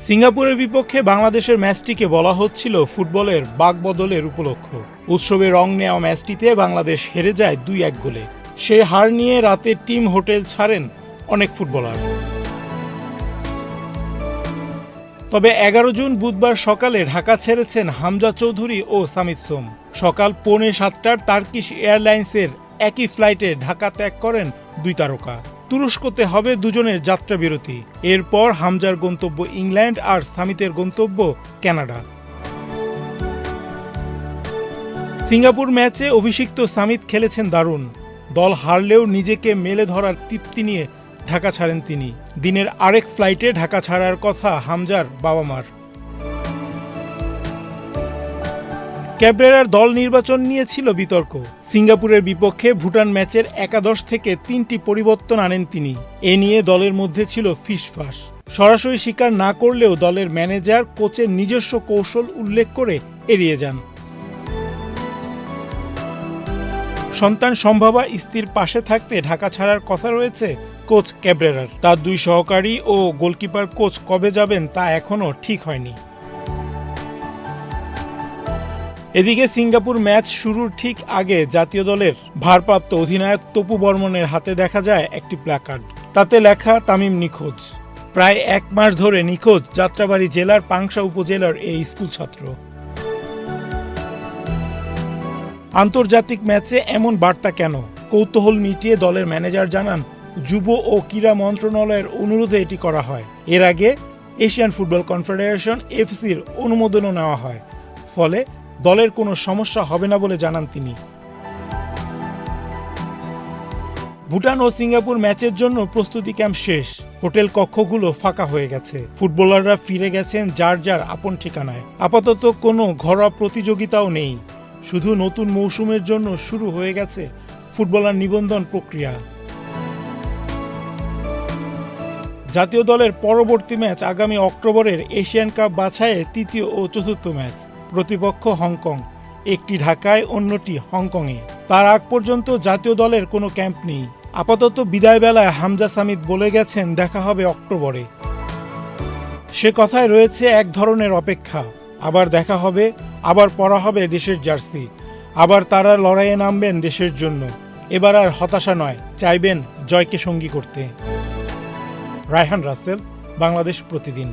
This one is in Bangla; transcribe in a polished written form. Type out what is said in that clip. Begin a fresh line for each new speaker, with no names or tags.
সিঙ্গাপুরের বিপক্ষে বাংলাদেশের ম্যাচটিকে বলা হচ্ছিল ফুটবলের বাকবদলের উপলক্ষ। উৎসবে রং নেওয়া ম্যাচটিতে বাংলাদেশ হেরে যায় 2-1 গোলে। সে হার নিয়ে রাতে টিম হোটেল ছাড়েন অনেক ফুটবলার। তবে 11 জুন বুধবার সকালে ঢাকা ছেড়েছেন হামজা চৌধুরী ও সামিদ সোম। সকাল 6:45টার টার্কিশ এয়ারলাইন্সের একই ফ্লাইটে ঢাকা ত্যাগ করেন দুই তারকা। তুরস্কতে হবে দুজনের যাত্রা বিরতি। এরপর হামজার গন্তব্য ইংল্যান্ড আর সামিতের গন্তব্য কানাডা। সিঙ্গাপুর ম্যাচে অভিষিক্ত সামিত খেলেছেন দারুণ। দল হারলেও নিজেকে মেলে ধরার তৃপ্তি নিয়ে ঢাকা ছাড়েন তিনি। দিনের আরেক ফ্লাইটে ঢাকা ছাড়ার কথা হামজার বাবা মার। ক্যাবরেরার দল নির্বাচন নিয়ে ছিল বিতর্ক। সিঙ্গাপুরের বিপক্ষে ভুটান ম্যাচের একাদশ থেকে 3টি পরিবর্তন আনেন তিনি। এ নিয়ে দলের মধ্যে ছিল ফিসফাস। সরাসরি স্বীকার না করলেও দলের ম্যানেজার কোচের নিজস্ব কৌশল উল্লেখ করে এড়িয়ে যান। সন্তান সম্ভাবা স্ত্রীর পাশে থাকতে ঢাকা ছাড়ার কথা রয়েছে কোচ ক্যাবরেরার। তার 2 সহকারী ও গোলকিপার কোচ কবে যাবেন তা এখনও ঠিক হয়নি। এদিকে সিঙ্গাপুর ম্যাচ শুরুর ঠিক আগে জাতীয় দলের ভারপ্রাপ্ত অধিনায়ক তপু বর্মনের হাতে দেখা যায় একটি প্ল্যাকার্ড। তাতে লেখা তামিম নিখোঁজ। প্রায় 1 মাস ধরে নিখোঁজ যাত্রাবাড়ী জেলার পাংশা উপজেলার এই স্কুল ছাত্র। আন্তর্জাতিক ম্যাচে এমন বার্তা কেন? কৌতূহল মিটিয়ে দলের ম্যানেজার জানান, যুব ও ক্রীড়া মন্ত্রণালয়ের অনুরোধে এটি করা হয়। এর আগে এশিয়ান ফুটবল কনফেডারেশন এফসির অনুমোদনও নেওয়া হয়। ফলে দলের কোনো সমস্যা হবে না বলে জানান তিনি। ভুটান ও সিঙ্গাপুর ম্যাচের জন্য প্রস্তুতি ক্যাম্প শেষ। হোটেল কক্ষগুলো ফাঁকা হয়ে গেছে। ফুটবলাররা ফিরে গেছেন যার যার আপন ঠিকানায়। আপাতত কোনো ঘরোয়া প্রতিযোগিতাও নেই। শুধু নতুন মৌসুমের জন্য শুরু হয়ে গেছে ফুটবলার নিবন্ধন প্রক্রিয়া। জাতীয় দলের পরবর্তী ম্যাচ আগামী অক্টোবরের এশিয়ান কাপ বাছাইয়ের 3য় ও 4র্থ ম্যাচ। প্রতিপক্ষ হংকং। একটি ঢাকায়, অন্যটি হংকংয়ে। তার আগ পর্যন্ত জাতীয় দলের কোনো ক্যাম্প নেই। আপাতত বিদায় বেলায় হামজা সামিদ বলে গেছেন দেখা হবে অক্টোবরে। সে কথায় রয়েছে এক ধরনের অপেক্ষা। আবার দেখা হবে, আবার পরা হবে দেশের জার্সি, আবার তারা লড়াইয়ে নামবেন দেশের জন্য। এবার আর হতাশা নয়, চাইবেন জয়কে সঙ্গী করতে। রায়হান রাসেল, বাংলাদেশ প্রতিদিন।